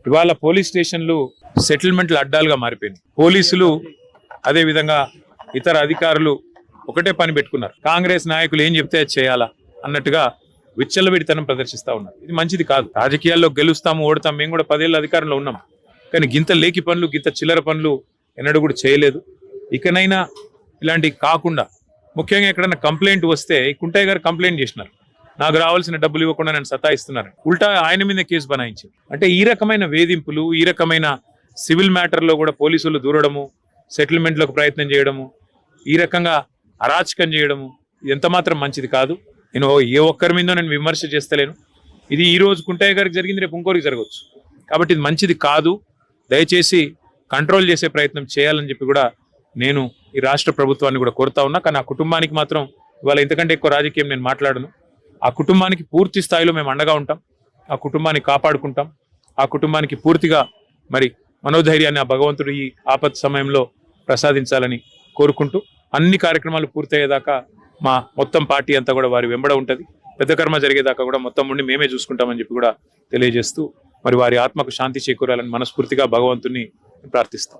ఇవాళ పోలీస్ స్టేషన్లు సెటిల్మెంట్ల అడ్డాలుగా మారిపోయినాయి. పోలీసులు అదే విధంగా ఇతర అధికారులు ఒకటే పని పెట్టుకున్నారు. కాంగ్రెస్ నాయకులు ఏం చెప్తే అది చేయాలా అన్నట్టుగా విచ్చలవిడితనం ప్రదర్శిస్తా ఉన్నారు. ఇది మంచిది కాదు. రాజకీయాల్లో గెలుస్తాము ఓడతాం. మేము కూడా 10 ఏళ్ళ అధికారంలో ఉన్నాం. కానీ గింత లేకి పనులు గింత చిల్లర పనులు ఎన్నడూ కూడా చేయలేదు. ఇకనైనా ఇలాంటివి కాకుండా ముఖ్యంగా ఎక్కడైనా కంప్లైంట్ వస్తే కుంటయ్య గారు కంప్లైంట్ చేసినారు, నాకు రావాల్సిన డబ్బులు ఇవ్వకుండా నేను సతాయిస్తున్నారు. ఉల్టా ఆయన మీద కేసు బనాయించింది. అంటే ఈ రకమైన వేధింపులు, ఈ రకమైన సివిల్ మ్యాటర్లో కూడా పోలీసులు దూరడము, సెటిల్మెంట్లకు ప్రయత్నం చేయడము, ఈ రకంగా అరాచకం చేయడము ఎంత మాత్రం మంచిది కాదు. నేను ఏ ఒక్కరి మీద నేను విమర్శ చేస్తలేను. ఇది ఈ రోజు కుంటయ్య గారికి జరిగింది, రేపు ఇంకోరికి జరగవచ్చు. కాబట్టి ఇది మంచిది కాదు. దయచేసి కంట్రోల్ చేసే ప్రయత్నం చేయాలని చెప్పి కూడా నేను ఈ రాష్ట్ర ప్రభుత్వాన్ని కూడా కోరుతా ఉన్నా. కానీ ఆ కుటుంబానికి మాత్రం ఇవాళ ఇంతకంటే ఎక్కువ రాజకీయం నేను మాట్లాడను. ఆ కుటుంబానికి పూర్తి స్థాయిలో మేము అండగా ఉంటాం. ఆ కుటుంబాన్ని కాపాడుకుంటాం. ఆ కుటుంబానికి పూర్తిగా మరి మనోధైర్యాన్ని ఆ భగవంతుడు ఈ ఆపత్ సమయంలో ప్రసాదించాలని కోరుకుంటూ అన్ని కార్యక్రమాలు పూర్తయ్యేదాకా మా మొత్తం పార్టీ అంతా కూడా వారి వెంబడ ఉంటుంది. పెద్ద కర్మ జరిగేదాకా కూడా మొత్తం ఉండి మేమే చూసుకుంటామని చెప్పి కూడా తెలియజేస్తూ మరి వారి ఆత్మకు శాంతి చేకూరాలని మనస్ఫూర్తిగా భగవంతుని ప్రార్థిస్తాం.